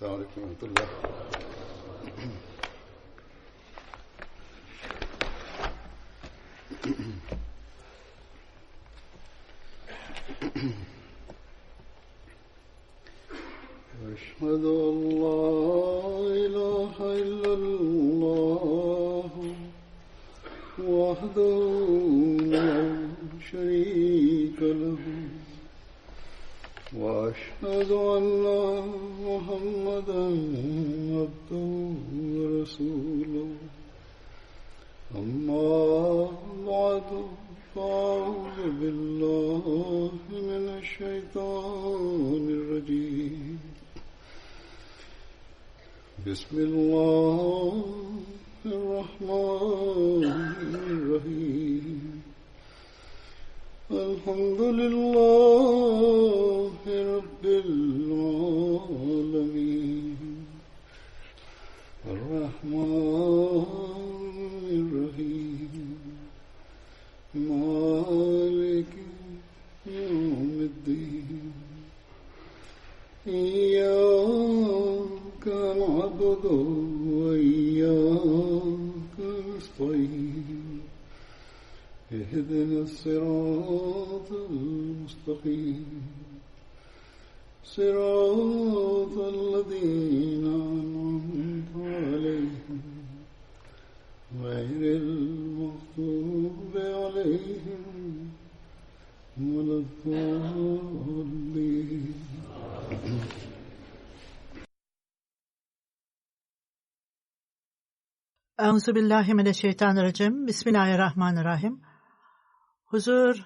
السلام عليكم ورحمة الله. أشهد أن لا إله إلا الله وحده لا شريك له وأشهد أن محمدا عبده ورسوله أما بعد فأعوذ بالله من الشيطان الرجيم بسم الله الرحمن الرحيم الحمد لله رب العالمين الرحمن الرحيم مالك يوم الدين إياك نعبد وإياك نستعين اهدنا الصراط المستقيم صراط الذين أنعمت عليهم غير المغضوب عليهم ولا الضالين. Euzubillahimineşşeytanirracim. Bismillahirrahmanirrahim. Huzur,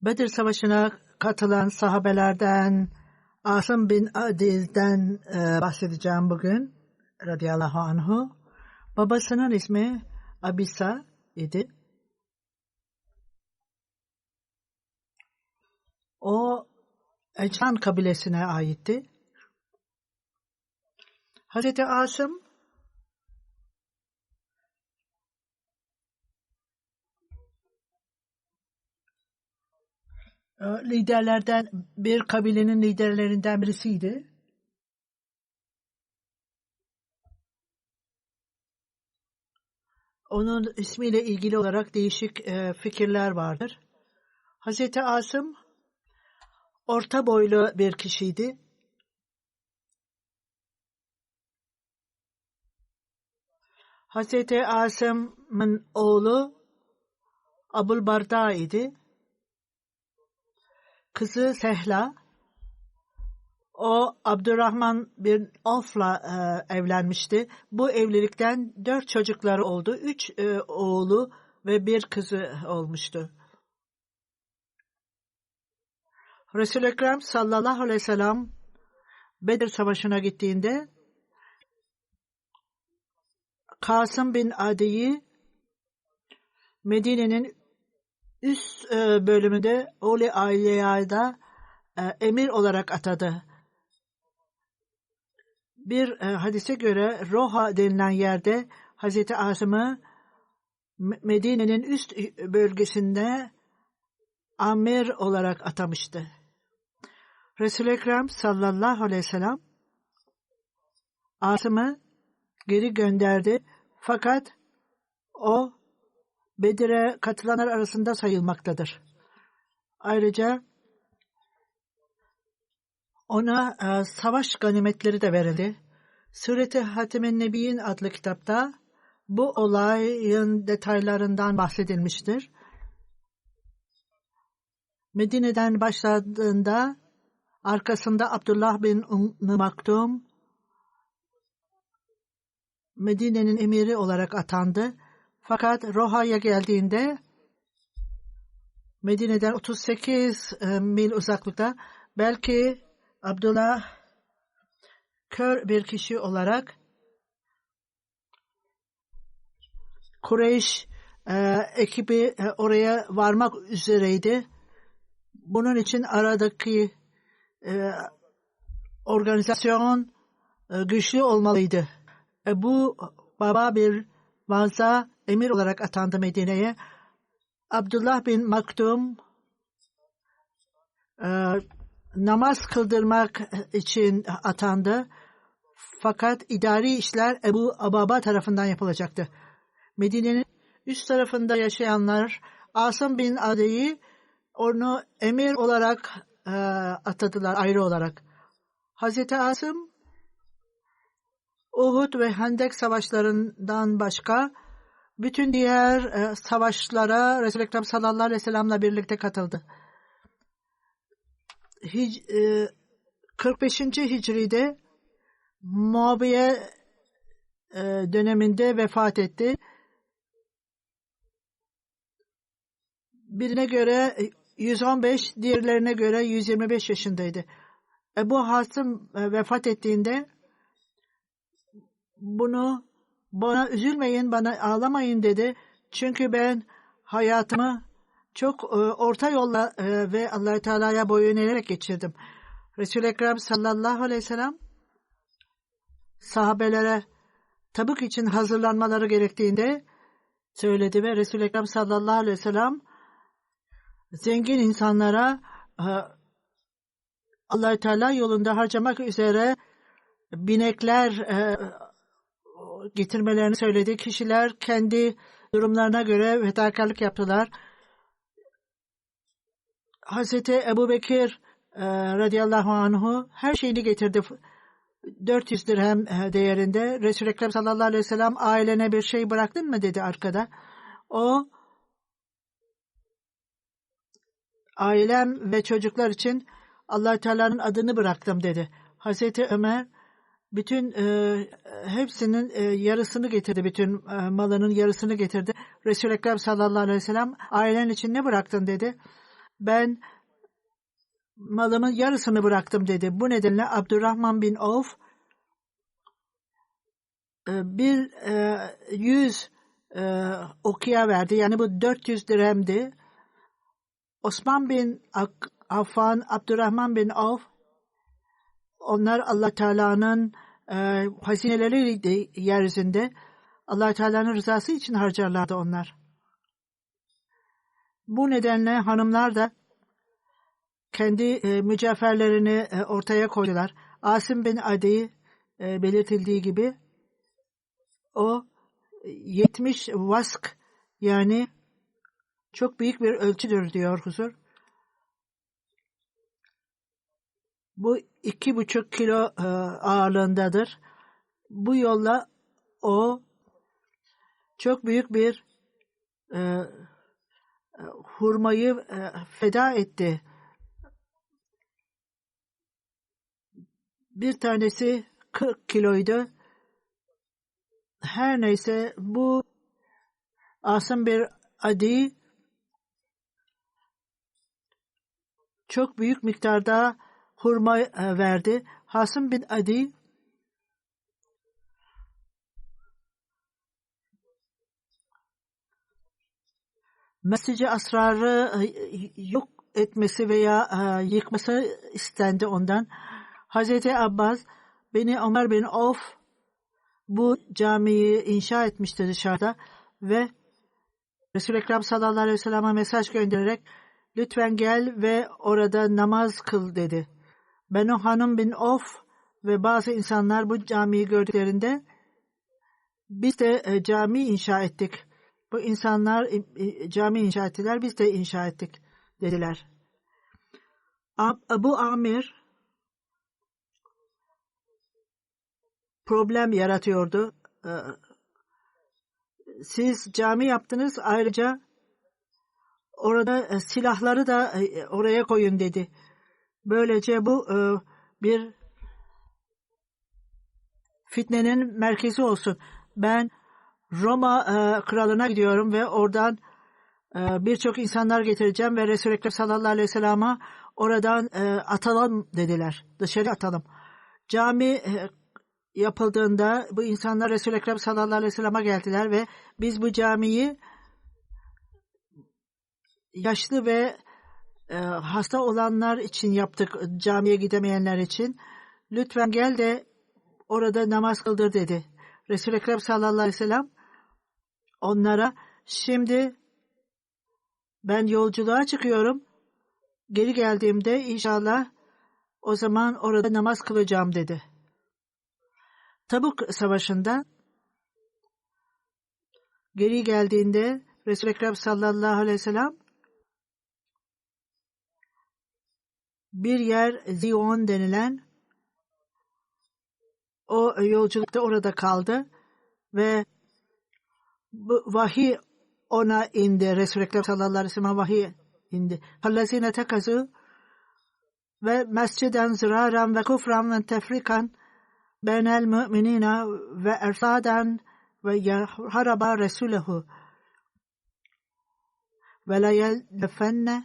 Bedir Savaşı'na katılan sahabelerden Asım bin Adil'den bahsedeceğim bugün. Radıyallahu anhu. Babasının ismi Abisa idi. O Ecran kabilesine aitti. Hazreti Asım liderlerden, bir kabilenin liderlerinden birisiydi. Onun ismiyle ilgili olarak değişik fikirler vardır. Hazreti Asım orta boylu bir kişiydi. Hazreti Asım'ın oğlu Abul Barda idi. Kızı Sehla, o Abdurrahman bin Avf'la evlenmişti. Bu evlilikten 4 çocukları oldu. 3 oğlu ve 1 kızı olmuştu. Resul-i Ekrem sallallahu aleyhi ve sellem Bedir Savaşı'na gittiğinde Kasım bin Adi'yi Medine'nin üst bölümünde Oli Aileya'da emir olarak atadı. Bir hadise göre Roha denilen yerde Hazreti Asım'ı Medine'nin üst bölgesinde amir olarak atamıştı. Resul-i Ekrem sallallahu aleyhi ve sellem Asım'ı geri gönderdi. Fakat o Bedir'e katılanlar arasında sayılmaktadır. Ayrıca ona savaş ganimetleri de verildi. Sure-i Hatem-i Nebiyin adlı kitapta bu olayın detaylarından bahsedilmiştir. Medine'den başladığında arkasında Abdullah bin Maktum Medine'nin emiri olarak atandı. Fakat Roha'ya geldiğinde Medine'den 38 mil uzaklıkta belki Abdullah kör bir kişi olarak Kureyş ekibi oraya varmak üzereydi. Bunun için aradaki organizasyon güçlü olmalıydı. Bu baba bir vaza emir olarak atandı Medine'ye. Abdullah bin Maktum namaz kıldırmak için atandı. Fakat idari işler Ebu Ababa tarafından yapılacaktı. Medine'nin üst tarafında yaşayanlar Asım bin Adi'yi onu emir olarak atadılar ayrı olarak. Hazreti Asım Uhud ve Hendek savaşlarından başka bütün diğer savaşlara Resul-i Ekrem sallallahu aleyhi ve sellem'le birlikte katıldı. 45. Hicri'de Muaviye döneminde vefat etti. Birine göre 115, diğerlerine göre 125 yaşındaydı. Ebu Hasım vefat ettiğinde bana üzülmeyin, bana ağlamayın dedi. Çünkü ben hayatımı çok orta yolla ve Allah-u Teala'ya boyun eğerek geçirdim. Resul-i Ekrem sallallahu aleyhi ve sellem sahabelere Tabuk için hazırlanmaları gerektiğinde söyledi ve Resul-i Ekrem sallallahu aleyhi ve sellem zengin insanlara Allah-u Teala yolunda harcamak üzere binekler getirmelerini söyledi. Kişiler kendi durumlarına göre fedakarlık yaptılar. Hazreti Ebu Bekir radıyallahu anhu her şeyini getirdi. 400 dirhem değerinde. Resul-i Ekrem sallallahu aleyhi ve sellem ailene bir şey bıraktın mı dedi arkada. O ailem ve çocuklar için Allah-u Teala'nın adını bıraktım dedi. Hazreti Ömer bütün hepsinin yarısını getirdi. Bütün malının yarısını getirdi. Resul-i Ekrem sallallahu aleyhi ve sellem ailen için ne bıraktın dedi. Ben malımın yarısını bıraktım dedi. Bu nedenle Abdurrahman bin Avf 100 okiya verdi. Yani bu 400 dirhemdi. Osman bin Affan, Abdurrahman bin Avf onlar Allah Teala'nın hazineleri yeryüzünde Allah Teala'nın rızası için harcarlardı onlar. Bu nedenle hanımlar da kendi mücevherlerini ortaya koydular. Asım bin Adi belirtildiği gibi o 70 vask yani çok büyük bir ölçüdür diyor huzur. Bu 2,5 kilo ağırlığındadır. Bu yolla o çok büyük bir hurmayı feda etti. Bir tanesi 40 kiloydu. Her neyse bu Asım bir Adi çok büyük miktarda hurma verdi. Asım bin Adi Mescid-i Asrar'ı yok etmesi veya yıkması istendi ondan. Hazreti Abbas beni Ömer bin Avf bu camiyi inşa etmişti dışarıda ve Resul-i Ekrem sallallahu aleyhi ve sellem'e mesaj göndererek lütfen gel ve orada namaz kıl dedi. Benu Hanım bin Avf ve bazı insanlar bu camiyi gördüklerinde biz de cami inşa ettik. Bu insanlar cami inşa ettiler, biz de inşa ettik dediler. Abu Amir problem yaratıyordu. Siz cami yaptınız, ayrıca orada silahları da oraya koyun dedi. Böylece bu bir fitnenin merkezi olsun. Ben Roma kralına gidiyorum ve oradan birçok insanlar getireceğim ve Resul-i Ekrem sallallahu aleyhi ve sellem'e oradan atalım dediler. Dışarı atalım. Cami yapıldığında bu insanlar Resul-i Ekrem sallallahu aleyhi ve sellem'e geldiler ve biz bu camiyi yaşlı ve hasta olanlar için yaptık, camiye gidemeyenler için. Lütfen gel de orada namaz kıldır dedi. Resul-i Ekrem sallallahu aleyhi ve sellem onlara şimdi ben yolculuğa çıkıyorum. Geri geldiğimde inşallah O zaman orada namaz kılacağım dedi. Tabuk Savaşı'nda geri geldiğinde Resul-i Ekrem sallallahu aleyhi ve sellem bir yer Zion denilen o yolculukta orada kaldı ve bu vahiy ona indi. Resul-i Ekrem sallallahu aleyhi ve sellem vahiy indi. Hallazine tekazu ve mesciden ziraran ve kufran ve tefrikan beynel müminina ve ersadan ve haraba Resulühü ve la yelnefenne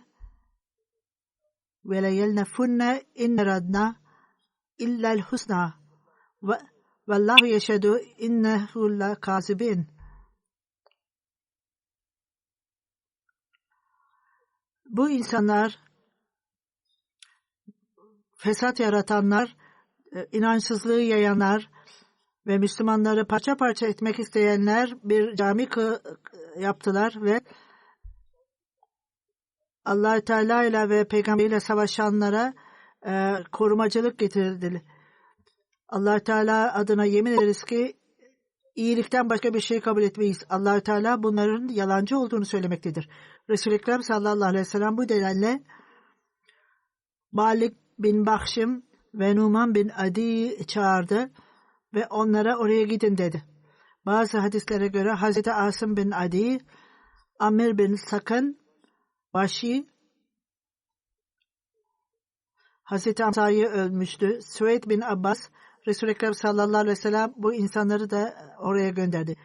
inne radna illel husna ve vallahu yeşhedü innehu la kazibin. Bu insanlar, fesat yaratanlar, inançsızlığı yayanlar ve Müslümanları parça parça etmek isteyenler bir cami yaptılar ve Allah Teala ile ve Peygamberiyle savaşanlara korumacılık getirdiler. Allah Teala adına yemin ederiz ki iyilikten başka bir şey kabul etmeyiz. Allah Teala bunların yalancı olduğunu söylemektedir. Resul-i Ekrem sallallahu aleyhi ve sellem bu nedenle Malik bin Bahşim ve Numan bin Adi çağırdı ve onlara oraya gidin dedi. Bazı hadislere göre Hazreti Asım bin Adi, Amir bin Sakın, Vahşi, Hazreti Hamza'yı ölmüştü. Süveyd bin Abbas, Resul-i Ekrem sallallahu aleyhi ve sellem bu insanları da oraya gönderdi.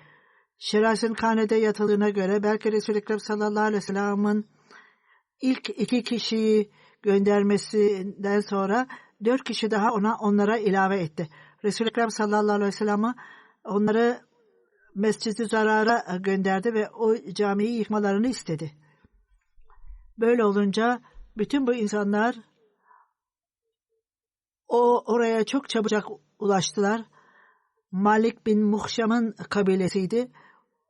Şeras'ın Kane'de yatıldığına göre belki Resul-i Ekrem sallallahu aleyhi ve sellem'in ilk 2 kişiyi göndermesinden sonra 4 kişi daha onlara ilave etti. Resul-i Ekrem sallallahu aleyhi ve sellem'i onları Mescid-i Zarar'a gönderdi ve o camiyi yıkmalarını istedi. Böyle olunca bütün bu insanlar oraya çok çabucak ulaştılar. Malik bin Muhşam'ın kabilesiydi.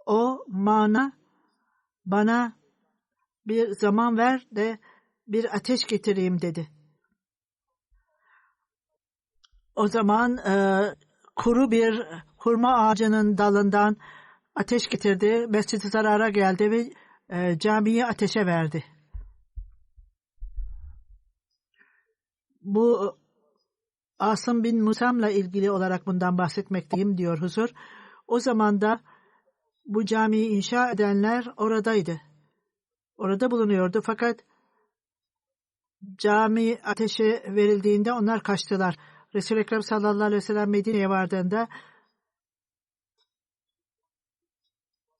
O bana bir zaman ver de bir ateş getireyim dedi. O zaman kuru bir hurma ağacının dalından ateş getirdi. Mescid-i Zarar'a geldi ve camiyi ateşe verdi. Bu Asım bin Musam'la ilgili olarak bundan bahsetmekteyim diyor huzur. O zaman da bu camiyi inşa edenler oradaydı. Orada bulunuyordu fakat cami ateşe verildiğinde onlar kaçtılar. Resul-i Ekrem sallallahu aleyhi ve sellem Medine'ye vardığında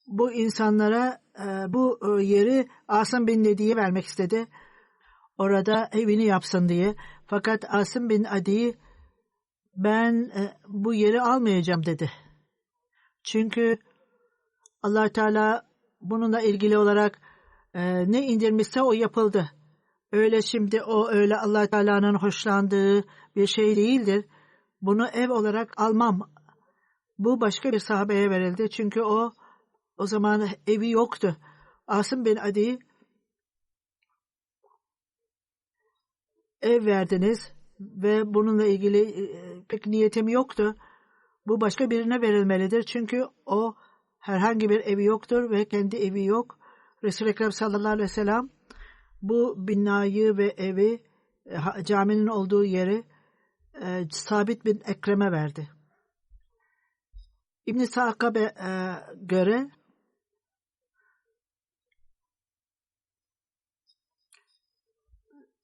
bu insanlara bu yeri Asım bin Nedi'ye vermek istedi. Orada evini yapsın diye. Fakat Asım bin Adi ben bu yeri almayacağım dedi. Çünkü Allah Teala bununla ilgili olarak ne indirmişse o yapıldı. Öyle şimdi o öyle Allah Teala'nın hoşlandığı bir şey değildir. Bunu ev olarak almam. Bu başka bir sahabeye verildi. Çünkü o zaman evi yoktu. Asım bin Adi ev verdiniz ve bununla ilgili pek niyetim yoktu. Bu başka birine verilmelidir. Çünkü o herhangi bir evi yoktur ve kendi evi yok. Resul-i Ekrem sallallahu aleyhi ve sellem bu binayı ve evi caminin olduğu yeri Sabit bin Ekrem'e verdi. İbn-i Sa'd'a göre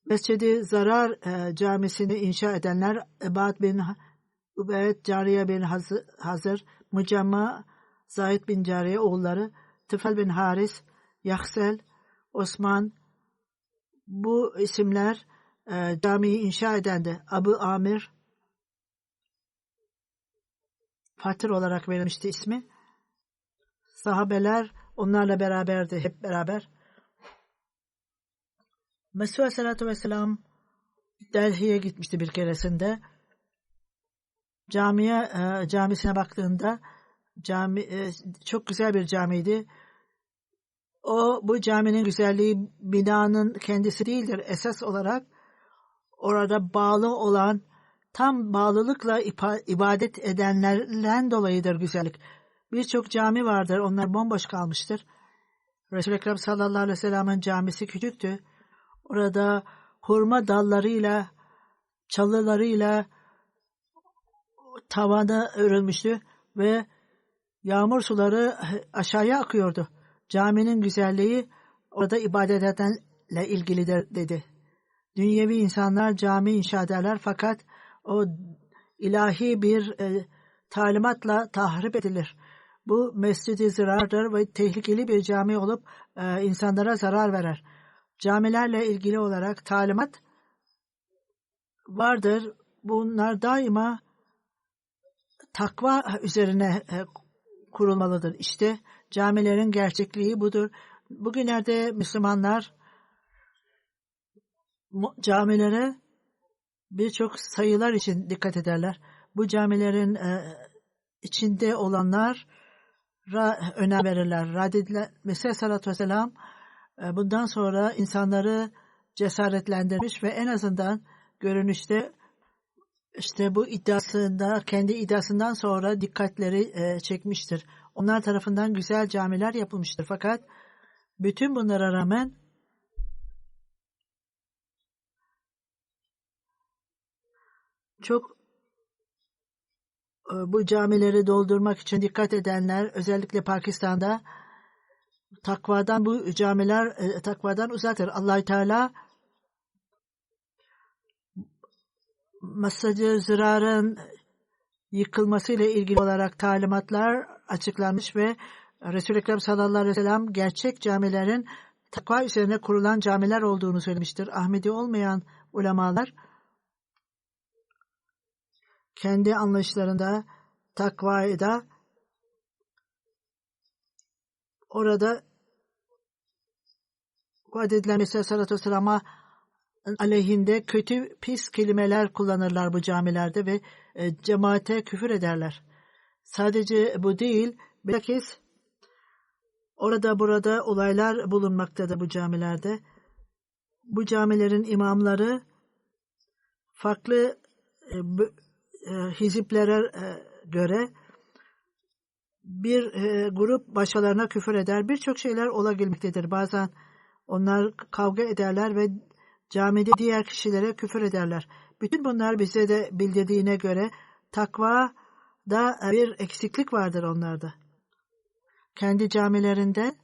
Mescid-i Zarar camisini inşa edenler Ebad bin Ubeyd, Cariye bin Hazır, Mucamma, Zahid bin Cariye oğulları, Tıfel bin Haris, Yaksel, Osman, bu isimler camiyi inşa edendi. Abu Amir, Fatır olarak verilmişti ismi. Sahabeler onlarla beraberdi, hep beraber. Mesih Aleyhisselatü Vesselam Delhi'ye gitmişti bir keresinde. Camisine baktığında çok güzel bir camiydi. Bu caminin güzelliği binanın kendisi değildir. Esas olarak orada bağlı olan, tam bağlılıkla ibadet edenlerden dolayıdır güzellik. Birçok cami vardır, onlar bomboş kalmıştır. Resul-i Ekrem sallallahu aleyhi ve sellem'in camisi küçüktü. Orada hurma dallarıyla, çalılarıyla tavana örülmüştü ve yağmur suları aşağıya akıyordu. Caminin güzelliği orada ibadet edenle ilgilidir dedi. Dünyevi insanlar cami inşa ederler fakat o ilahi bir talimatla tahrip edilir. Bu mescid-i zirardır ve tehlikeli bir cami olup insanlara zarar verer. Camilerle ilgili olarak talimat vardır. Bunlar daima takva üzerine kurulmalıdır. İşte camilerin gerçekliği budur. Bugünlerde Müslümanlar camilere birçok sayılar için dikkat ederler. Bu camilerin içinde olanlara önem verirler. Mesih sallallahu aleyhi ve sellem bundan sonra insanları cesaretlendirmiş ve en azından görünüşte işte bu kendi iddiasından sonra dikkatleri çekmiştir. Onlar tarafından güzel camiler yapılmıştır. Fakat bütün bunlara rağmen çok bu camileri doldurmak için dikkat edenler, özellikle Pakistan'da takvadan, bu camiler takvadan uzaktır. Allah-u Teala Mescid-i Zirar'ın yıkılmasıyla ilgili olarak talimatlar açıklanmış ve Resul-i Ekrem sallallahu aleyhi ve sellem gerçek camilerin takva üzerine kurulan camiler olduğunu söylemiştir. Ahmedi olmayan ulemalar kendi anlayışlarında takvayı da orada vaat edilen Mesih sallallahu aleyhi ve sellem'e aleyhinde kötü, pis kelimeler kullanırlar bu camilerde ve cemaate küfür ederler. Sadece bu değil, bilakis orada burada olaylar bulunmaktadır bu camilerde. Bu camilerin imamları farklı hiziplere göre bir grup başkalarına küfür eder. Birçok şeyler olabilmektedir. Bazen onlar kavga ederler ve camide diğer kişilere küfür ederler. Bütün bunlar bize de bildirdiğine göre takvada bir eksiklik vardır onlarda. Kendi camilerinde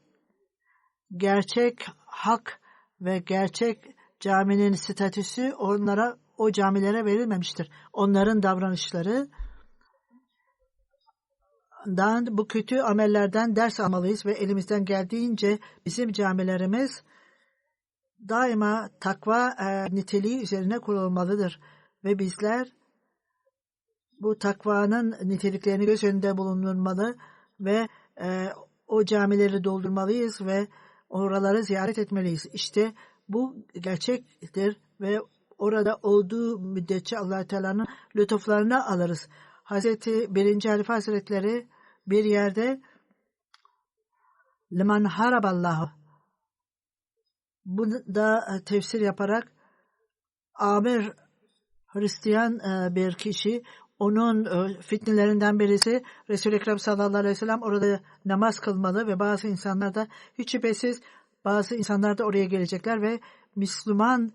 gerçek hak ve gerçek caminin statüsü o camilere verilmemiştir. Onların davranışları bu kötü amellerden ders almalıyız ve elimizden geldiğince bizim camilerimiz daima takva niteliği üzerine kurulmalıdır. Ve bizler bu takvanın niteliklerini göz önünde bulundurmalı ve o camileri doldurmalıyız ve oraları ziyaret etmeliyiz. İşte bu gerçektir ve orada olduğu müddetçe Allah-u Teala'nın lütuflarını alırız. Hazreti 1. Halife Hazretleri bir yerde liman haraballahu, bunu da tefsir yaparak Amir Hristiyan bir kişi, onun fitnelerinden birisi Resul-i Ekrem sallallahu aleyhi ve sellem orada namaz kılmalı ve bazı insanlar da hiç şüphesiz bazı insanlar da oraya gelecekler ve Müslüman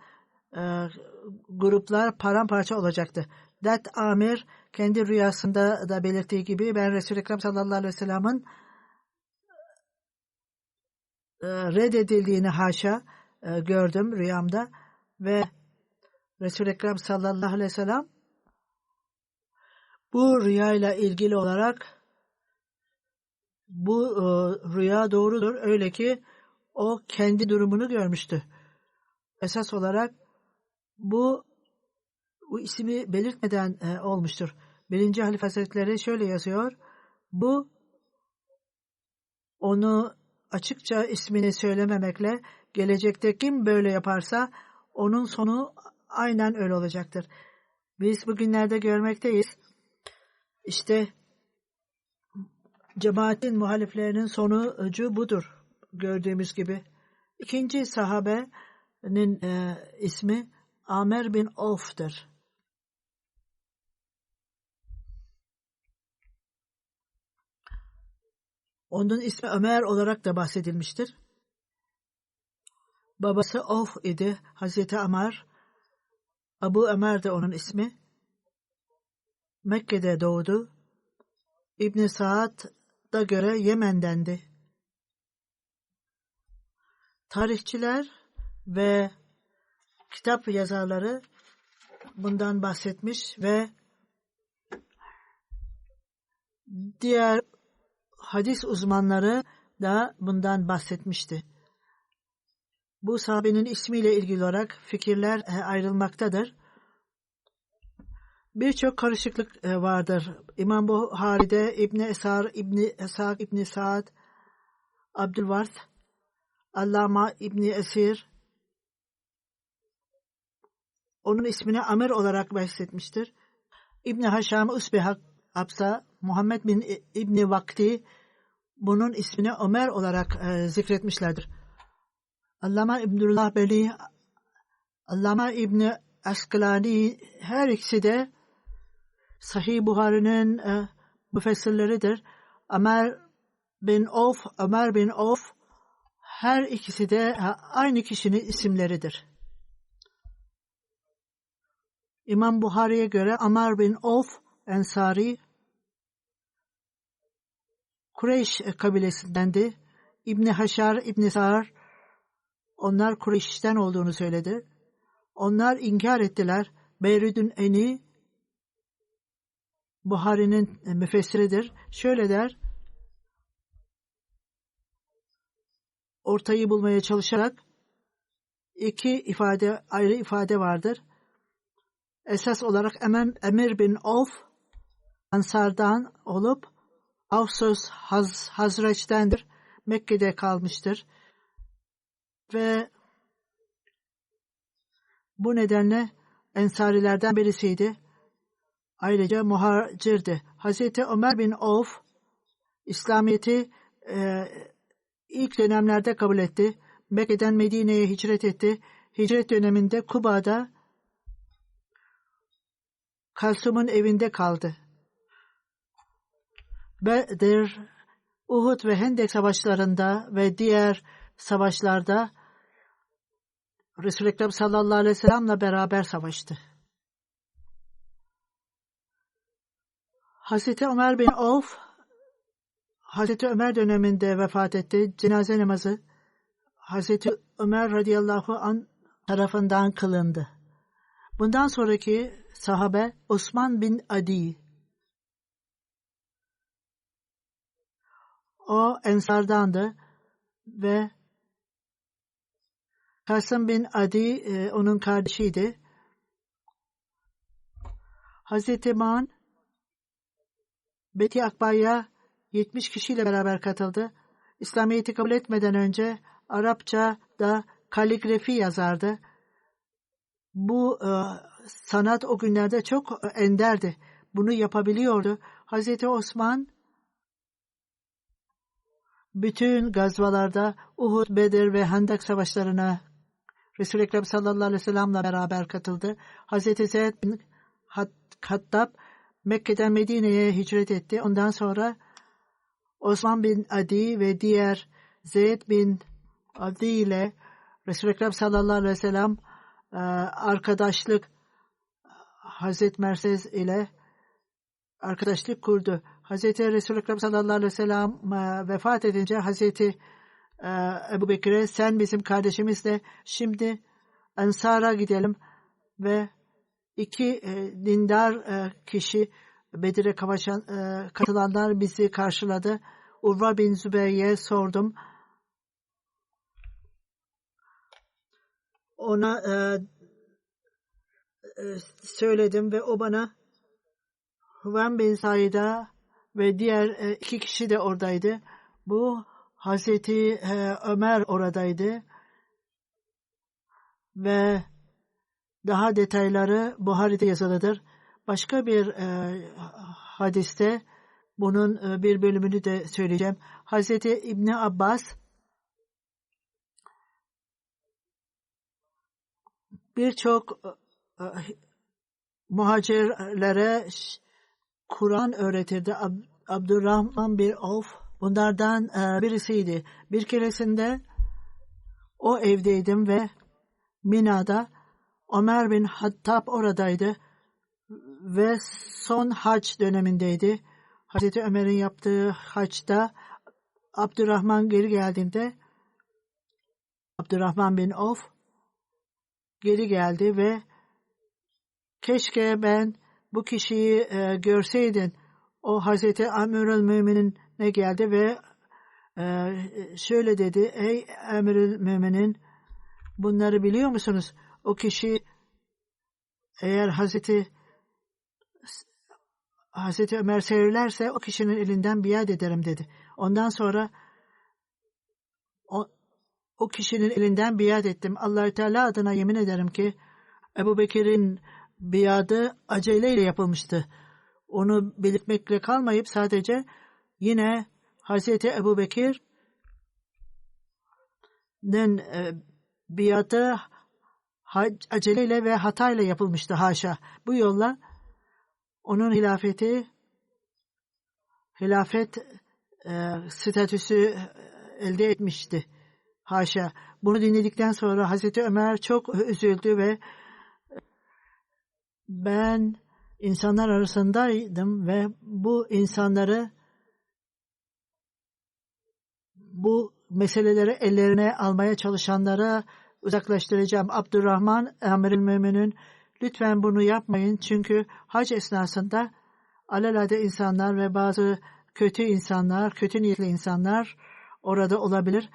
gruplar paramparça olacaktı. Dat Amir kendi rüyasında da belirttiği gibi ben Resul-i Ekrem sallallahu aleyhi ve sellem'in reddedildiğini haşa gördüm rüyamda ve Resul-i Ekrem sallallahu aleyhi ve sellem bu rüyayla ilgili olarak bu rüya doğrudur. Öyle ki o kendi durumunu görmüştü. Esas olarak bu ismi belirtmeden olmuştur. 1. Halife Hazretleri şöyle yazıyor. Bu onu açıkça ismini söylememekle gelecekte kim böyle yaparsa onun sonu aynen öyle olacaktır. Biz bugünlerde görmekteyiz. İşte cemaatin muhaliflerinin sonucu budur. Gördüğümüz gibi. 2. sahabenin ismi Amer bin Avf'tır. Onun ismi Ömer olarak da bahsedilmiştir. Babası Avf idi. Hazreti Ömer. Abu Ömer de onun ismi. Mekke'de doğdu. İbn Sa'd'a göre Yemen'dendi. Tarihçiler ve kitap yazarları bundan bahsetmiş ve diğer hadis uzmanları da bundan bahsetmişti. Bu sahabenin ismiyle ilgili olarak fikirler ayrılmaktadır. Birçok karışıklık vardır. İmam Buhari'de İbn-i Esar, İbn-i Esak, İbn-i Sa'd, Abdülvart, Allama İbn-i Esir onun ismini Amr olarak bahsetmiştir. İbn-i Haşam, Usbehak, Absa, Muhammed bin İbn-i Vakti bunun ismini Ömer olarak zikretmişlerdir. Allama İbnullah Beli, Allama İbn-i Askalani her ikisi de Sahih Buhari'nin müfessirleridir. Ömer bin Avf her ikisi de aynı kişinin isimleridir. İmam Buhari'ye göre Ömer bin Avf Ensari Kureyş kabilesindendi. İbn Haşar, İbn Sa'ar onlar Kureyş'ten olduğunu söyledi. Onlar inkar ettiler. Beyrüdün Eni Buhari'nin müfessiridir. Şöyle der. Ortayı bulmaya çalışarak iki ayrı ifade vardır. Esas olarak Emir bin Avf Ansar'dan olup Avsos Hazreç'tendir. Mekke'de kalmıştır. Ve bu nedenle Ensarilerden birisiydi. Ayrıca muhacirdi. Hazreti Ömer bin Avf İslamiyet'i ilk dönemlerde kabul etti. Mekke'den Medine'ye hicret etti. Hicret döneminde Kuba'da Kalsum'un evinde kaldı. Bedir, Uhud ve Hendek savaşlarında ve diğer savaşlarda Resul-i Ekrem sallallahu aleyhi ve sellem'le beraber savaştı. Hazreti Ömer bin Avf Hazreti Ömer döneminde vefat etti. Cenaze namazı Hazreti Ömer radıyallahu anh tarafından kılındı. Bundan sonraki sahabe Osman bin Adi. O Ensar'dandı ve Kasım bin Adi onun kardeşiydi. Hazreti Man Beti Akba'ya 70 kişiyle beraber katıldı. İslamiyet'i kabul etmeden önce Arapça da kaligrafi yazardı. Bu sanat o günlerde çok enderdi. Bunu yapabiliyordu. Hazreti Osman bütün gazvalarda Uhud, Bedir ve Hendek savaşlarına Resul-i Ekrem sallallahu aleyhi ve sellem'le beraber katıldı. Hazreti Zeyd bin Hattab Mekke'den Medine'ye hicret etti. Ondan sonra Osman bin Adi ve diğer Zeyd bin Adi ile Resul-i Ekrem sallallahu aleyhi ve sellem arkadaşlık Hazreti Merses ile arkadaşlık kurdu. Hazreti Resul-i Ekrem sallallahu aleyhi ve sellem vefat edince Hazreti Ebu Bekir'e sen bizim kardeşimizle şimdi Ensar'a gidelim ve iki dindar kişi Bedir'e katılanlar bizi karşıladı. Urva bin Zübeyir'e sordum. Ona söyledim ve o bana Hüven bin Said'a ve diğer iki kişi de oradaydı. Bu Hazreti Ömer oradaydı ve daha detayları Buhari'de yazılıdır. Başka bir hadiste bunun bir bölümünü de söyleyeceğim. Hazreti İbni Abbas birçok muhacirlere Kur'an öğretirdi. Abdurrahman bin Avf bunlardan birisiydi. Bir keresinde o evdeydim ve Mina'da Ömer bin Hattab oradaydı ve son hac dönemindeydi. Hazreti Ömer'in yaptığı haçta Abdurrahman geri geldiğinde Abdurrahman bin Avf geri geldi ve keşke ben bu kişiyi görseydin. O Hazreti Amirül Müminine geldi ve şöyle dedi: ey Amirül Müminin, bunları biliyor musunuz? O kişi eğer Hazreti Ömer seyrederse o kişinin elinden biat ederim dedi. Ondan sonra o kişinin elinden biat ettim. Allah-u Teala adına yemin ederim ki Ebu Bekir'in biadı aceleyle yapılmıştı. Onu belirtmekle kalmayıp sadece yine Hazreti Ebu Bekir'in biatı aceleyle ve hatayla yapılmıştı. Haşa. Bu yolla onun hilafet statüsü elde etmişti. Haşa. Bunu dinledikten sonra Hazreti Ömer çok üzüldü ve ben insanlar arasındaydım ve bu insanları bu meseleleri ellerine almaya çalışanlara uzaklaştıracağım. Abdurrahman Amirül Mümin'in lütfen bunu yapmayın çünkü hac esnasında alelade insanlar ve bazı kötü insanlar, kötü niyetli insanlar orada olabilir.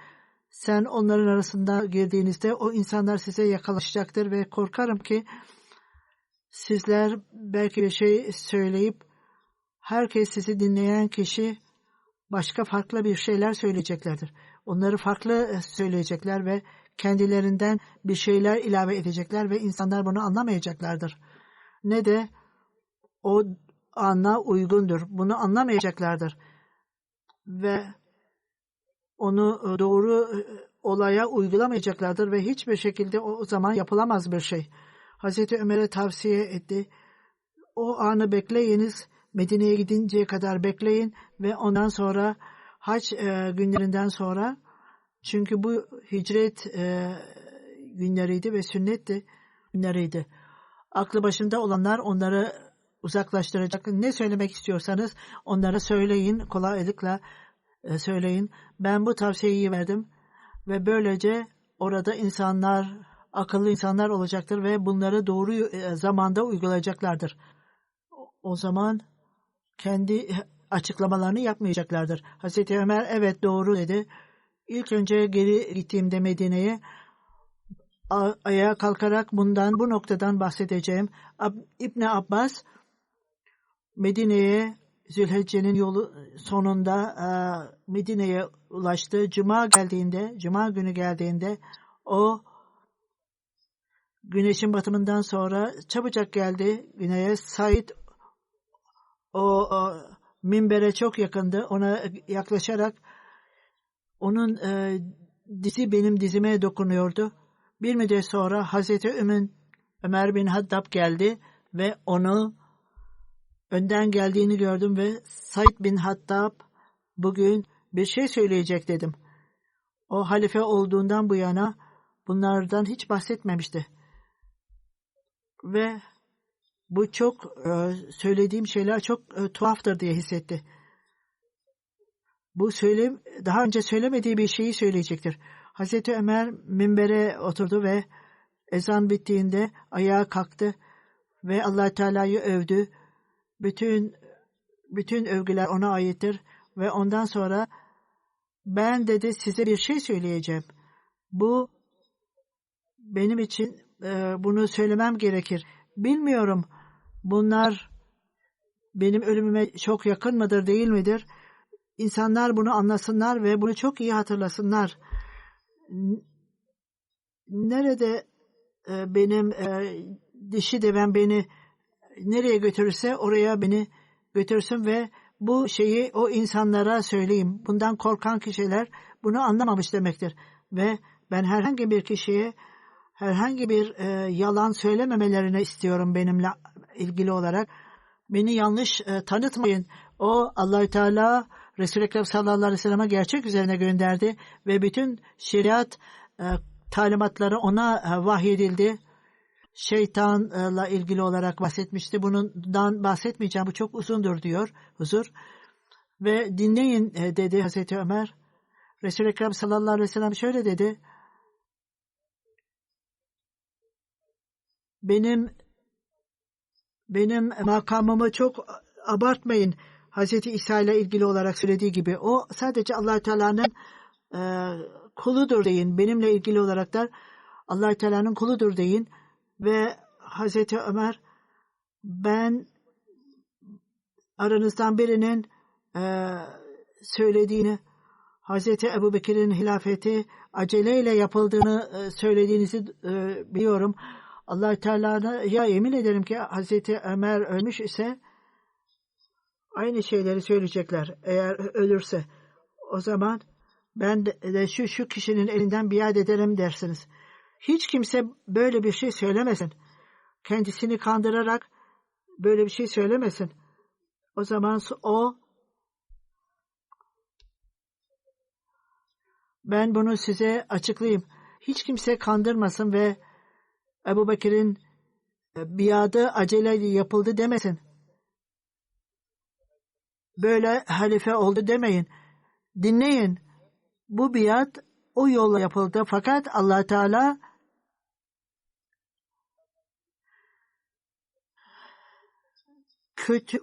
Sen onların arasında girdiğinizde o insanlar size yakalaşacaktır ve korkarım ki sizler belki bir şey söyleyip herkes sizi dinleyen kişi başka farklı bir şeyler söyleyeceklerdir. Onları farklı söyleyecekler ve kendilerinden bir şeyler ilave edecekler ve insanlar bunu anlamayacaklardır. Ne de o ana uygundur. Bunu anlamayacaklardır. Ve onu doğru olaya uygulamayacaklardır ve hiçbir şekilde o zaman yapılamaz bir şey. Hazreti Ömer'e tavsiye etti. O anı bekleyiniz. Medine'ye gidinceye kadar bekleyin ve ondan sonra hac günlerinden sonra, çünkü bu hicret günleriydi ve sünnet günleriydi. Aklı başında olanlar onları uzaklaştıracak. Ne söylemek istiyorsanız onlara söyleyin, kolaylıkla söyleyin. Ben bu tavsiyeyi verdim ve böylece orada insanlar, akıllı insanlar olacaktır ve bunları doğru zamanda uygulayacaklardır. O zaman kendi açıklamalarını yapmayacaklardır. Hazreti Ömer evet doğru dedi. İlk önce geri gittiğimde Medine'ye ayağa kalkarak bu noktadan bahsedeceğim. İbn Abbas Medine'ye Zülhicce'nin yolu sonunda Medine'ye ulaştı. Cuma günü geldiğinde o güneşin batımından sonra çabucak geldi güneye. Said o minbere çok yakındı. Ona yaklaşarak onun dizi benim dizime dokunuyordu. Bir müddet sonra Hazreti Ömer bin Hattab geldi ve onu önden geldiğini gördüm ve Said bin Hattab bugün bir şey söyleyecek dedim. O halife olduğundan bu yana bunlardan hiç bahsetmemişti. Ve bu çok söylediğim şeyler çok tuhaftır diye hissetti. Bu daha önce söylemediği bir şeyi söyleyecektir. Hazreti Ömer minbere oturdu ve ezan bittiğinde ayağa kalktı ve Allah Teala'yı övdü. Bütün övgüler ona aittir ve ondan sonra ben dedi size bir şey söyleyeceğim. Bu benim için bunu söylemem gerekir. Bilmiyorum bunlar benim ölümüme çok yakın mıdır değil midir? İnsanlar bunu anlasınlar ve bunu çok iyi hatırlasınlar. Nerede benim dişi devem beni nereye götürürse oraya beni götürsün ve bu şeyi o insanlara söyleyeyim. Bundan korkan kişiler bunu anlamamış demektir. Ve ben herhangi bir kişiye herhangi bir yalan söylememelerine istiyorum benimle ilgili olarak. Beni yanlış tanıtmayın. O Allahü Teala Resul-i Ekrem sallallahu aleyhi ve sellem'e gerçek üzerine gönderdi ve bütün şeriat talimatları ona vahyedildi. Şeytanla ilgili olarak bahsetmişti. Bundan bahsetmeyeceğim. Bu çok uzundur diyor huzur. Ve dinleyin dedi Hazreti Ömer. Resul-i Ekrem sallallahu aleyhi ve sellem şöyle dedi. Benim makamımı çok abartmayın. Hazreti İsa ile ilgili olarak söylediği gibi. O sadece Allah Teala'nın kuludur deyin. Benimle ilgili olarak da Allah Teala'nın kuludur deyin. Ve Hazreti Ömer, ben aranızdan birinin söylediğini, Hazreti Ebu Bekir'in hilafeti aceleyle yapıldığını söylediğinizi biliyorum. Allah Teala'ya yemin ederim ki Hazreti Ömer ölmüş ise aynı şeyleri söyleyecekler. Eğer ölürse o zaman ben de şu kişinin elinden biat ederim dersiniz. Hiç kimse böyle bir şey söylemesin. Kendisini kandırarak böyle bir şey söylemesin. O zaman ben bunu size açıklayayım. Hiç kimse kandırmasın ve Ebu Bekir'in biadı aceleyle yapıldı demesin. Böyle halife oldu demeyin. Dinleyin. Bu biat o yolla yapıldı. Fakat Allah Teala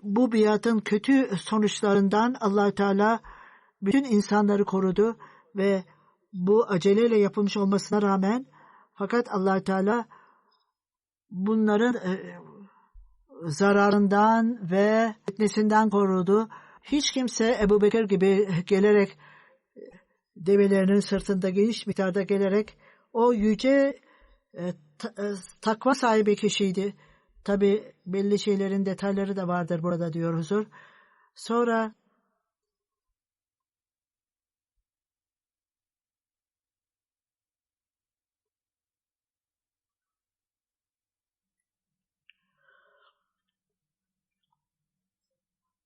bu biatın kötü sonuçlarından Allah Teala bütün insanları korudu ve bu aceleyle yapılmış olmasına rağmen fakat Allah Teala bunların zararından ve fitnesinden korudu. Hiç kimse Ebu Bekir gibi gelerek develerinin sırtında geniş miktarda gelerek o yüce takva sahibi kişiydi. Tabi belli şeylerin detayları da vardır burada diyor huzur. Sonra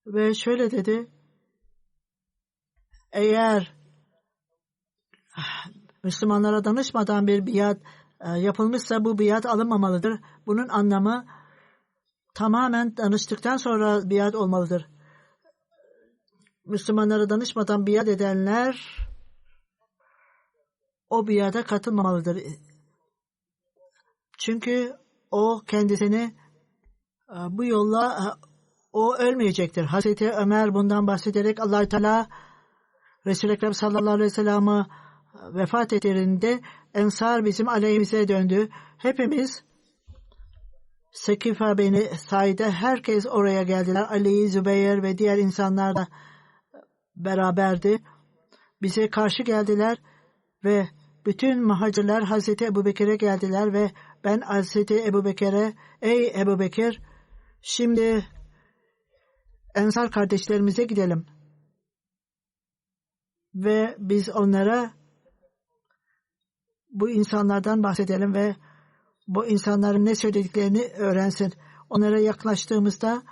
ve şöyle dedi. Eğer Müslümanlara danışmadan bir biat yapılmışsa bu biat alınmamalıdır. Bunun anlamı tamamen danıştıktan sonra biat olmalıdır. Müslümanlara danışmadan biat edenler o biata katılmamalıdır. Çünkü o kendisini bu yolla o ölmeyecektir. Hazreti Ömer bundan bahsederek Allah-u Teala Resul-i Ekrem sallallahu aleyhi ve sellem'i vefat ettirdiğinde Ensar bizim aleyhimize döndü. Hepimiz Sekife Beni Said'e herkes oraya geldiler. Ali, Zübeyir ve diğer insanlar da beraberdi. Bize karşı geldiler ve bütün muhacirler Hazreti Ebu Bekir'e geldiler ve ben Hazreti Ebu Bekir'e ey Ebu Bekir şimdi Ensar kardeşlerimize gidelim. Ve biz onlara bu insanlardan bahsedelim ve bu insanların ne söylediklerini öğrensin. Onlara yaklaştığımızda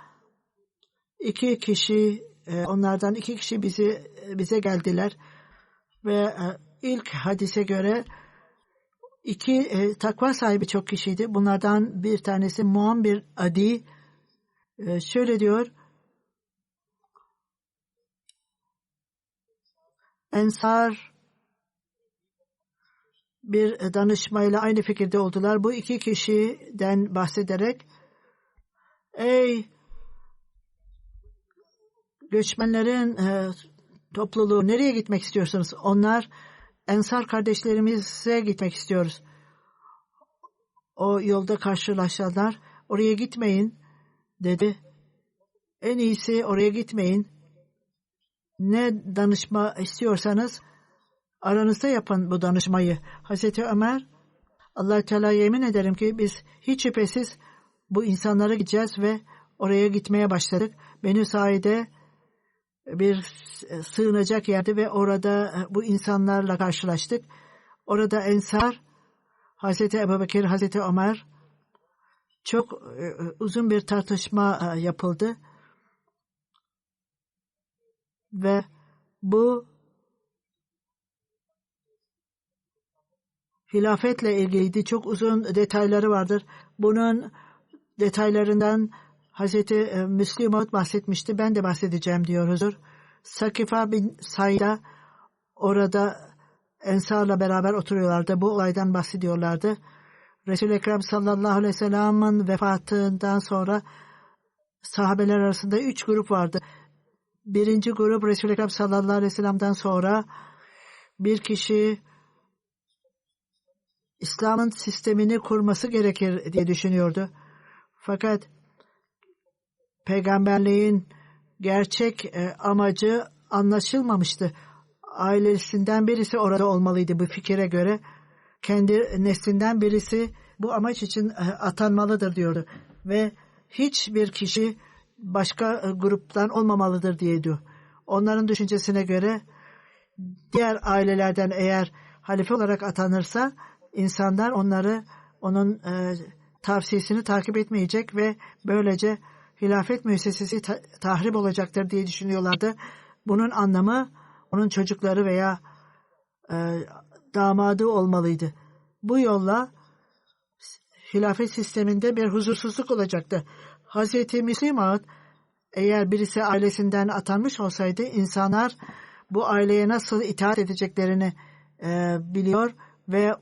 onlardan iki kişi bize geldiler ve ilk hadise göre iki takva sahibi çok kişiydi. Bunlardan bir tanesi Muam bir Adi şöyle diyor. Ensar bir danışmayla aynı fikirde oldular. Bu iki kişiden bahsederek ey göçmenlerin topluluğu nereye gitmek istiyorsunuz? Onlar Ensar kardeşlerimize gitmek istiyoruz. O yolda karşılaştılar. Oraya gitmeyin dedi. En iyisi oraya gitmeyin. Ne danışma istiyorsanız aranızda yapın bu danışmayı. Hazreti Ömer Allah-u Teala'ya yemin ederim ki biz hiç şüphesiz bu insanlara gideceğiz ve oraya gitmeye başladık. Beni Said'e bir sığınacak yerdi ve orada bu insanlarla karşılaştık. Orada Ensar Hazreti Ebubekir, Hazreti Ömer çok uzun bir tartışma yapıldı ve bu hilafetle ilgiliydi. Çok uzun detayları vardır. Bunun detaylarından Hazreti Müslim Maud bahsetmişti. Ben de bahsedeceğim diyor huzur. Sakifa bin Said'a orada Ensar'la beraber oturuyorlardı. Bu olaydan bahsediyorlardı. Resul-i Ekrem sallallahu aleyhi ve sellem'in vefatından sonra sahabeler arasında 3 grup vardı. Birinci grup Resul-i Ekrem sallallahu aleyhi ve sellem'den sonra bir kişi İslam'ın sistemini kurması gerekir diye düşünüyordu. Fakat peygamberliğin gerçek amacı anlaşılmamıştı. Ailesinden birisi orada olmalıydı bu fikire göre. Kendi neslinden birisi bu amaç için atanmalıdır diyordu. Ve hiçbir kişi başka gruptan olmamalıdır diyordu. Onların düşüncesine göre diğer ailelerden eğer halife olarak atanırsa insanlar onun tavsiyesini takip etmeyecek ve böylece hilafet müessesesi tahrip olacaktır diye düşünüyorlardı. Bunun anlamı onun çocukları veya damadı olmalıydı. Bu yolla hilafet sisteminde bir huzursuzluk olacaktı. Hazreti Müslim Maud eğer birisi ailesinden atanmış olsaydı insanlar bu aileye nasıl itaat edeceklerini biliyor ve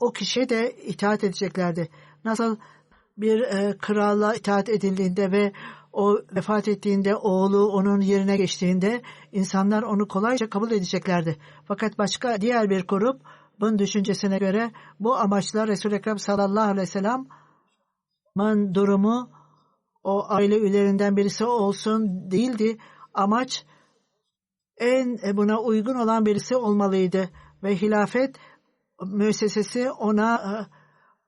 o kişiye de itaat edeceklerdi. Nasıl bir krala itaat edildiğinde ve o vefat ettiğinde oğlu onun yerine geçtiğinde insanlar onu kolayca kabul edeceklerdi. Fakat diğer bir grup bunun düşüncesine göre bu amaçla Resul-i Ekrem sallallahu aleyhi ve sellem'in durumu o aile üyelerinden birisi olsun değildi. Amaç en buna uygun olan birisi olmalıydı ve hilafet müessesesi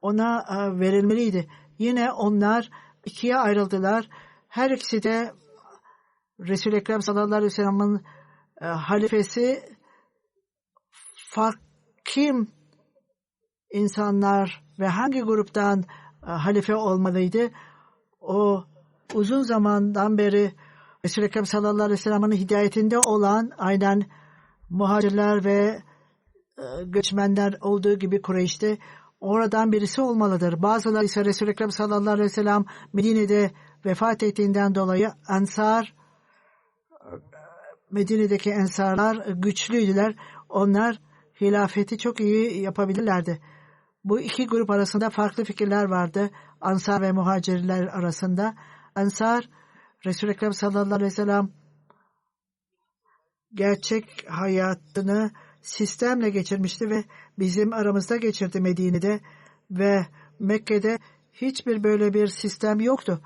ona verilmeliydi. Yine onlar ikiye ayrıldılar. Her ikisi de Resul-i Ekrem sallallahu aleyhi ve sellem'in halifesi kim insanlar ve hangi gruptan halife olmalıydı? O uzun zamandan beri Resul-i Ekrem sallallahu aleyhi ve sellem'in hidayetinde olan aynen muhacirler ve göçmenler olduğu gibi Kureyş'te oradan birisi olmalıdır. Bazıları ise Resul-i Ekrem sallallahu aleyhi ve sellem Medine'de vefat ettiğinden dolayı Medine'deki ensarlar güçlüydüler. Onlar hilafeti çok iyi yapabilirlerdi. Bu iki grup arasında farklı fikirler vardı. Ansar ve muhacirler arasında. Ansar, Resul-i Ekrem sallallahu aleyhi ve sellem gerçek hayatını sistemle geçirmişti ve bizim aramızda geçirdi Medine'de ve Mekke'de hiçbir böyle bir sistem yoktu.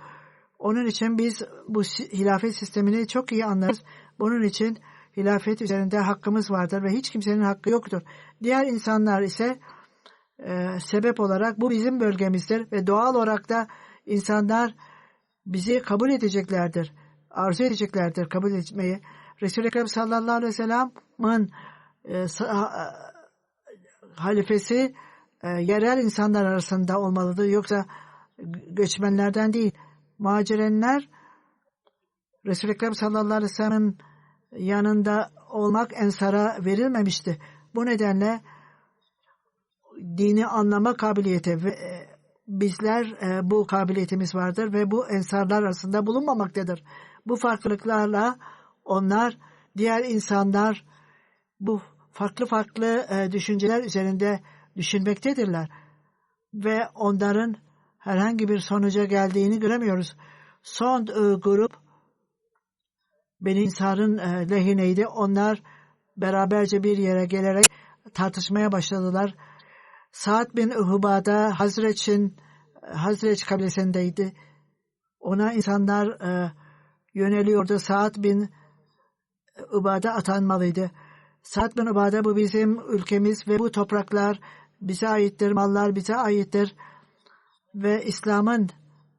Onun için biz bu hilafet sistemini çok iyi anlarız. Bunun için hilafet üzerinde hakkımız vardır ve hiç kimsenin hakkı yoktur. Diğer insanlar ise sebep olarak bu bizim bölgemizdir ve doğal olarak da insanlar bizi kabul edeceklerdir. Arzu edeceklerdir kabul etmeyi. Resul-i Ekrem sallallahu aleyhi ve sellem'in halifesi yerel insanlar arasında olmalıdır. Yoksa göçmenlerden değil. Muhacirenler Resul-i Ekrem sallallahu aleyhi ve sellem'in yanında olmak ensara verilmemişti. Bu nedenle dini anlama kabiliyeti ve bizler bu kabiliyetimiz vardır ve bu ensarlar arasında bulunmamaktadır. Bu farklılıklarla onlar diğer insanlar bu farklı düşünceler üzerinde düşünmektedirler ve onların herhangi bir sonuca geldiğini göremiyoruz. Son grup Beni İnsar'ın lehineydi. Onlar beraberce bir yere gelerek tartışmaya başladılar. Sa'd bin Ubade Hazreç kabilesindeydi. Ona insanlar yöneliyordu. Sa'd bin Ubade atanmalıydı. Sa'd bin Ubade bu bizim ülkemiz ve bu topraklar bize aittir. Mallar bize aittir. Ve İslam'ın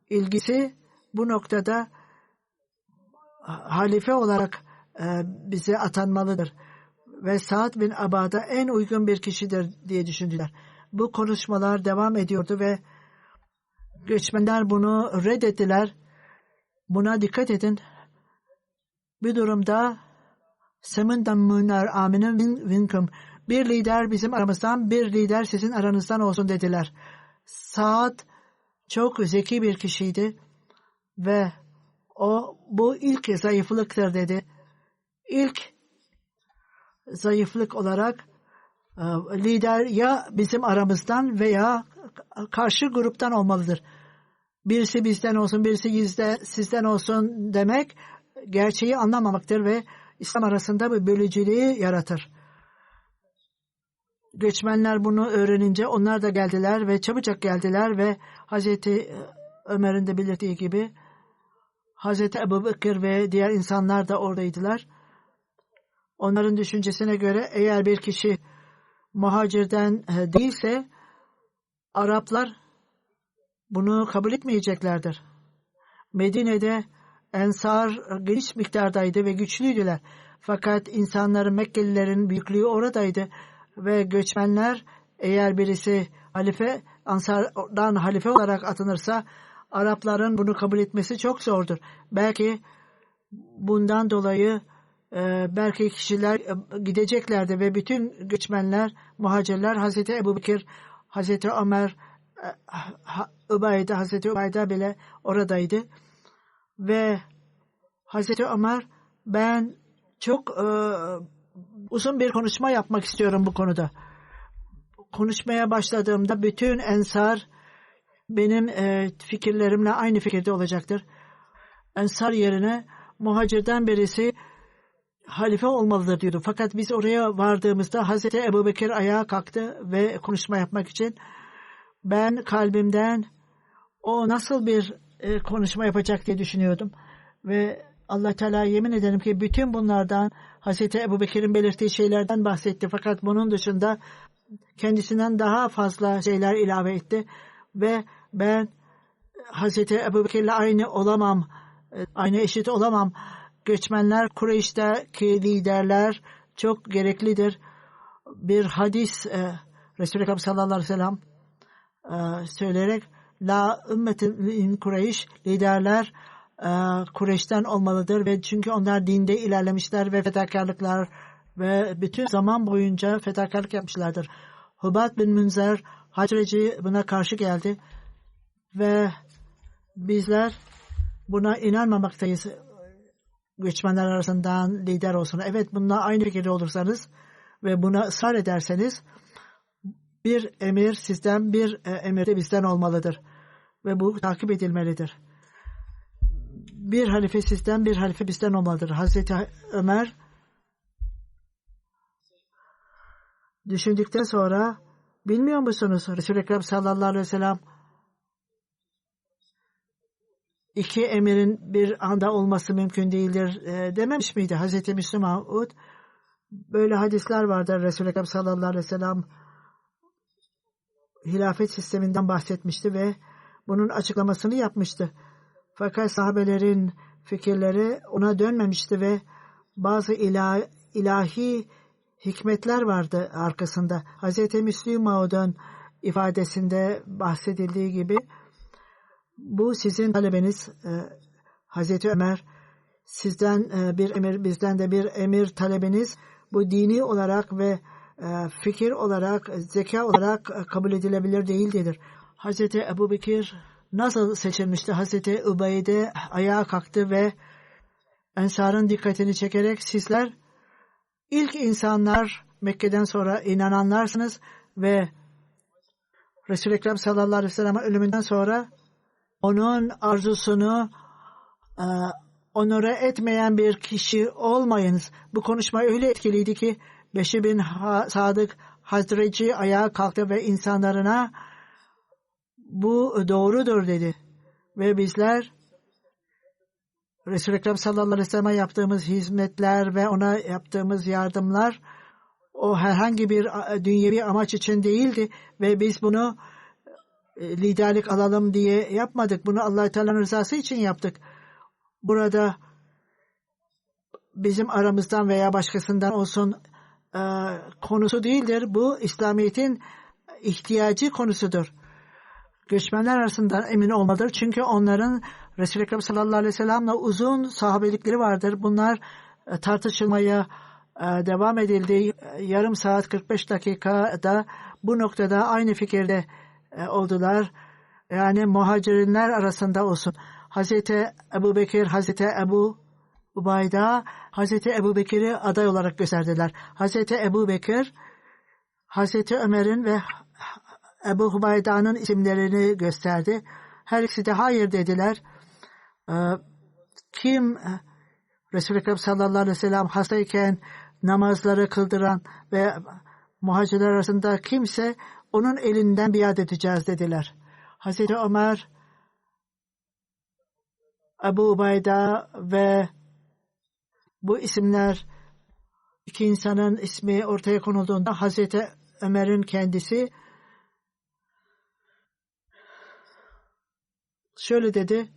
ilgisi bu noktada halife olarak bize atanmalıdır. Ve Sa'd bin Ubade en uygun bir kişidir diye düşündüler. Bu konuşmalar devam ediyordu ve göçmenler bunu reddettiler. Buna dikkat edin. Bir durumda Semindan Münar Aminin Winkum, bir lider bizim aramızdan, bir lider sizin aranızdan olsun dediler. Saad çok zeki bir kişiydi ve bu ilk zayıflıktır dedi. İlk zayıflık olarak lider ya bizim aramızdan veya karşı gruptan olmalıdır. Birisi bizden olsun, birisi sizden olsun demek gerçeği anlamamaktır ve İslam arasında bir bölücülüğü yaratır. Göçmenler bunu öğrenince onlar da geldiler ve çabucak geldiler ve Hazreti Ömer'in de belirttiği gibi Hazreti Ebu Bekir ve diğer insanlar da oradaydılar. Onların düşüncesine göre eğer bir kişi muhacirden değilse Araplar bunu kabul etmeyeceklerdir. Medine'de Ensar geniş miktardaydı ve güçlüydüler. Fakat insanların, Mekkelilerin büyüklüğü oradaydı ve göçmenler eğer birisi Ansar'dan halife olarak atanırsa Arapların bunu kabul etmesi çok zordur. Belki bundan dolayı belki kişiler gideceklerdi ve bütün göçmenler, muhacirler Hazreti Ebu Bekir, Hazreti Ömer, Hazreti Übeyde bile oradaydı. Ve Hazreti Ömer, ben çok uzun bir konuşma yapmak istiyorum bu konuda. Konuşmaya başladığımda bütün Ensar benim fikirlerimle aynı fikirde olacaktır. Ensar yerine muhacirden birisi halife olmalıdır diyordu. Fakat biz oraya vardığımızda Hazreti Ebu Bekir ayağa kalktı ve konuşma yapmak için ben kalbimden o nasıl bir konuşma yapacak diye düşünüyordum. Ve Allah Teala yemin ederim ki bütün bunlardan Hazreti Ebu Bekir'in belirttiği şeylerden bahsetti. Fakat bunun dışında kendisinden daha fazla şeyler ilave etti. Ve ben Hazreti Ebu Bekir'le aynı olamam, aynı eşit olamam. Göçmenler, Kureyş'teki liderler çok gereklidir. Bir hadis Resulü Ekrem sallallahu aleyhi ve sellem söyleyerek La ümmetin Kureyş, liderler Kureyş'ten olmalıdır ve çünkü onlar dinde ilerlemişler ve fedakarlıklar ve bütün zaman boyunca fedakarlık yapmışlardır. Hubad bin Münzer Hacreci buna karşı geldi ve bizler buna inanmamaktayız. Göçmenler arasından lider olsun. Evet, bununla aynı fikirde olursanız ve buna ısrar ederseniz bir emir sizden, bir emir de bizden olmalıdır. Ve bu takip edilmelidir. Bir halife sizden, bir halife bizden olmalıdır. Hazreti Ömer düşündükten sonra bilmiyor musunuz? Resul-i Ekrem sallallahu aleyhi ve sellem iki emirin bir anda olması mümkün değildir dememiş miydi? Hazreti Müslüm Maud böyle hadisler vardır. Resul-i Ekrem sallallahu aleyhi ve sellem hilafet sisteminden bahsetmişti ve bunun açıklamasını yapmıştı. Fakat sahabelerin fikirleri ona dönmemişti ve bazı ilahi hikmetler vardı arkasında. Hazreti Müslüm Maud'un ifadesinde bahsedildiği gibi bu sizin talebeniz Hazreti Ömer, sizden bir emir, bizden de bir emir talebiniz, bu dini olarak ve fikir olarak, zeka olarak kabul edilebilir değildir. Hazreti Ebu Bekir nasıl seçilmişti? Hazreti Übeyde ayağa kalktı ve Ensar'ın dikkatini çekerek sizler ilk insanlar, Mekke'den sonra inananlarsınız ve Resul-i Ekrem sallallahu aleyhi ve sellem'in ölümünden sonra onun arzusunu onore etmeyen bir kişi olmayınız. Bu konuşma öyle etkiliydi ki Beşir bin Sadık Hazreci ayağa kalktı ve insanlarına bu doğrudur dedi. Ve bizler Resul-i Ekrem sallallahu aleyhi ve sellem'e yaptığımız hizmetler ve ona yaptığımız yardımlar o herhangi bir dünyevi amaç için değildi ve biz bunu liderlik alalım diye yapmadık. Bunu Allah-u Teala'nın rızası için yaptık. Burada bizim aramızdan veya başkasından olsun konusu değildir. Bu İslamiyet'in ihtiyacı konusudur. Göçmenler arasında emin olmalıdır. Çünkü onların Resul-i Ekrem sallallahu aleyhi ve sellem'le uzun sahabelikleri vardır. Bunlar tartışılmaya devam edildi. Yarım saat 45 dakikada bu noktada aynı fikirde oldular. Yani muhacirler arasında olsun. Hazreti Ebu Bekir, Hazreti Ebu Ubayda, Hazreti Ebu Bekir'i aday olarak gösterdiler. Hazreti Ebu Bekir, Hazreti Ömer'in ve Ebu Ubayda'nın isimlerini gösterdi. Her ikisi de hayır dediler. Kim Resul-i Ekrem sallallahu aleyhi ve sellem hastayken namazları kıldıran ve muhacirler arasında kimse onun elinden biat edeceğiz dediler. Hazreti Ömer, Ebu Ubayda ve bu isimler iki insanın ismi ortaya konulduğunda Hazreti Ömer'in kendisi şöyle dedi.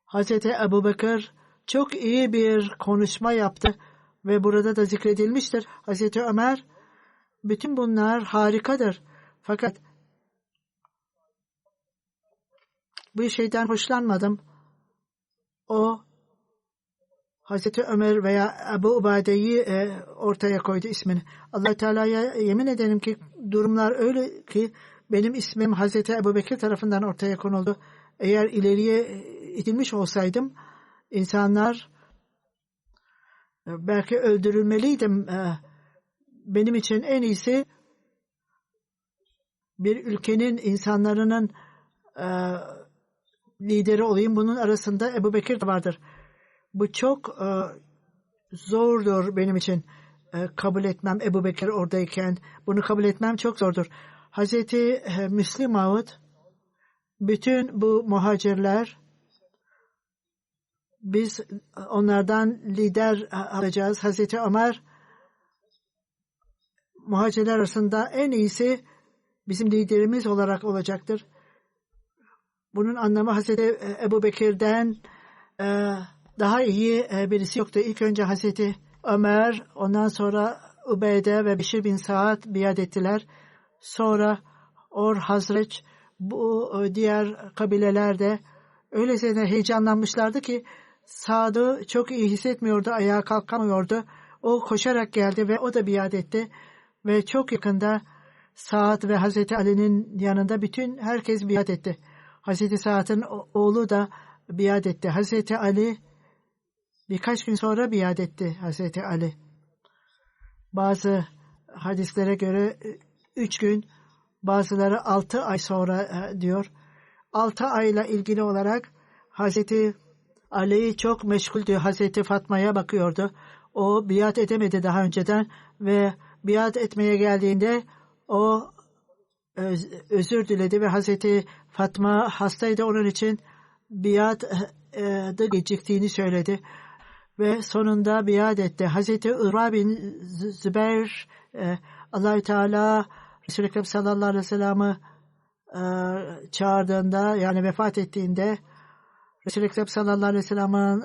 Hazreti Ebu Bekir çok iyi bir konuşma yaptı ve burada da zikredilmiştir. Hazreti Ömer, bütün bunlar harikadır. Fakat bu şeyden hoşlanmadım. O Hazreti Ömer veya Ebu Ubayde'yi ortaya koydu ismini. Allah Teala'ya yemin ederim ki durumlar öyle ki benim ismim Hazreti Ebu Bekir tarafından ortaya konuldu. Eğer ileriye itilmiş olsaydım insanlar belki öldürülmeliydim. Benim için en iyisi bir ülkenin insanların lideri olayım. Bunun arasında Ebu Bekir de vardır. Bu çok zordur benim için kabul etmem Ebu Bekir oradayken. Bunu kabul etmem çok zordur. Hazreti Müslim Maud, bütün bu muhacirler, biz onlardan lider alacağız. Hazreti Ömer, muhacirler arasında en iyisi bizim liderimiz olarak olacaktır. Bunun anlamı Hazreti Ebu Bekir'den daha iyi birisi yoktu. İlk önce Hazreti Ömer, ondan sonra Ubeyde ve Beşir bin Saad biat ettiler. Sonra Hazreç, bu diğer kabileler de öylesine heyecanlanmışlardı ki Saad'ı çok iyi hissetmiyordu, ayağa kalkamıyordu. O koşarak geldi ve o da biat etti. Ve çok yakında Saad ve Hazreti Ali'nin yanında bütün herkes biat etti. Hazreti Saad'ın oğlu da biat etti. Hazreti Ali birkaç gün sonra biat etti. Hazreti Ali. Bazı hadislere göre 3 gün, bazıları 6 ay sonra diyor. 6 ayla ilgili olarak Hazreti Ali çok meşguldü. Hazreti Fatma'ya bakıyordu. O biat edemedi daha önceden ve biat etmeye geldiğinde o özür diledi ve Hazreti Fatma hastaydı, onun için biat da geciktiğini söyledi ve sonunda biat etti. Hazreti Urva bin Zübeyir Allah-u Teala Resul-i Ekrem sallallahu aleyhi ve sellem'i çağırdığında, yani vefat ettiğinde Resul-i Ekrem sallallahu aleyhi ve sellem'in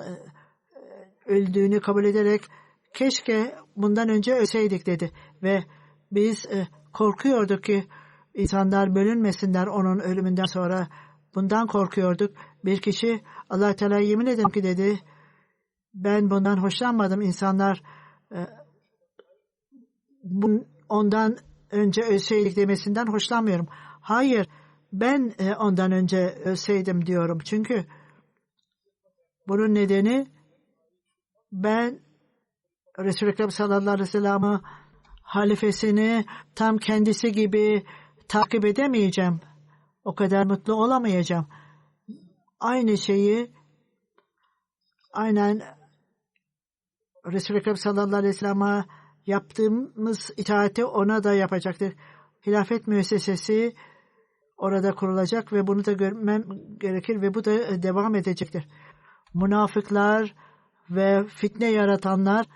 öldüğünü kabul ederek keşke bundan önce ölseydik dedi ve biz korkuyorduk ki insanlar bölünmesinler onun ölümünden sonra. Bundan korkuyorduk. Bir kişi Allah-u Teala'ya yemin ederim ki dedi, ben bundan hoşlanmadım. İnsanlar ondan önce ölseydik demesinden hoşlanmıyorum. Hayır, ben ondan önce ölseydim diyorum. Çünkü bunun nedeni ben Resul-i Ekrem sallallahu aleyhi ve sellem'i halifesini tam kendisi gibi takip edemeyeceğim. O kadar mutlu olamayacağım. Aynı şeyi aynen Resul-i Ekrem sallallahu aleyhi ve sellem'e yaptığımız itaati ona da yapacaktır. Hilafet müessesesi orada kurulacak ve bunu da görmem gerekir ve bu da devam edecektir. Münafıklar ve fitne yaratanlar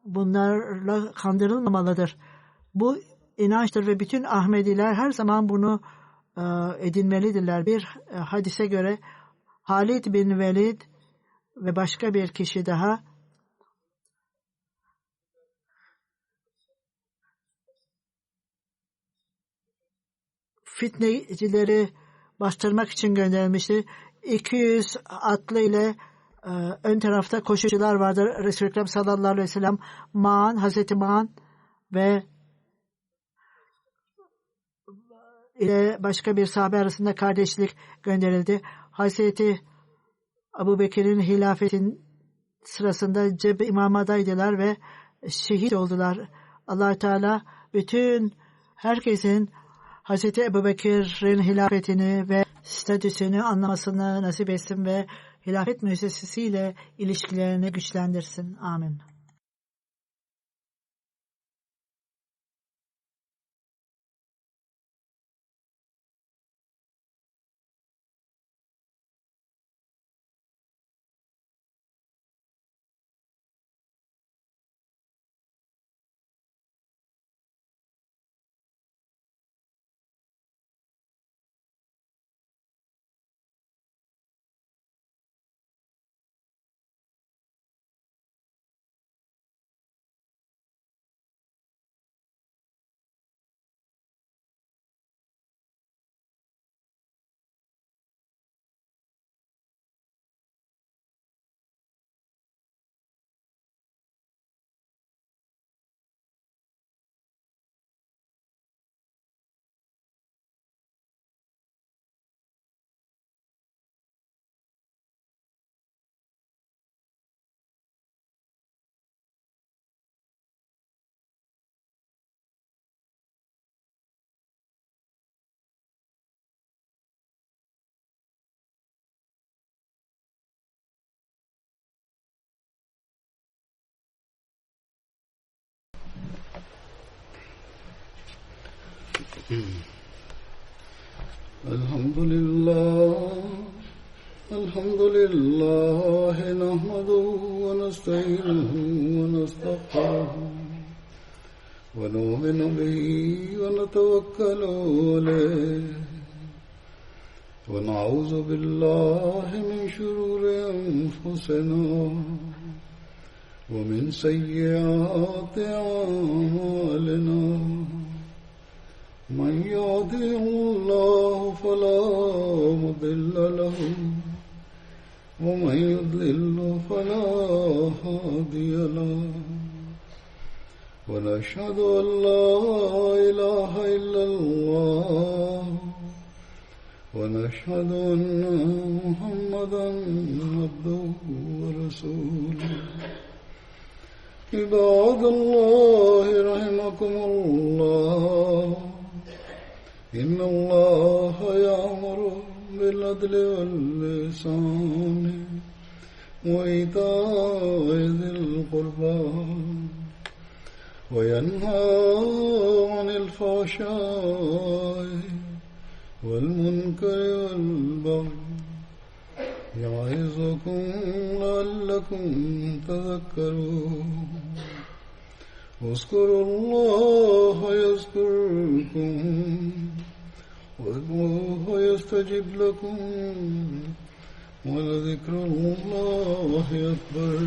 bunlarla kandırılmamalıdır. Bu inançtır ve bütün Ahmediler her zaman bunu edinmelidirler. Bir hadise göre Halid bin Velid ve başka bir kişi daha fitnecileri bastırmak için gönderilmişti. 200 atlı ile ön tarafta koşucular vardır. Resul-i Ekrem sallallahu aleyhi ve sellem Hazreti Ma'an ve ile başka bir sahabe arasında kardeşlik gönderildi. Hazreti Ebu Bekir'in hilafetin sırasında Cebe imamadaydılar ve şehit oldular. Allah Teala bütün herkesin Hazreti Ebu Bekir'in hilafetini ve statüsünü anlamasını nasip etsin ve hilafet müessesesiyle ilişkilerini güçlendirsin. Amin. الحمد لله نحمده ونستعينه ونستغفره ونؤمن به ونتوكل عليه ونعوذ بالله من شرور أنفسنا ومن سيئات أعمالنا من يهده الله فلا مضل له ومن يضلل فلا هادي له ونشهد أن لا إله إلا الله ونشهد أن محمدا عبده ورسوله عباد الله رحمكم الله إن الله يأمر بالعدل والإحسان وإيتاء ذي القربى وينهى عن الفحشاء والمنكر والبغي يعظكم لعلكم تذكرون اذكروا الله يذكركم وادعوه يستجب لكم ولذكر الله أكبر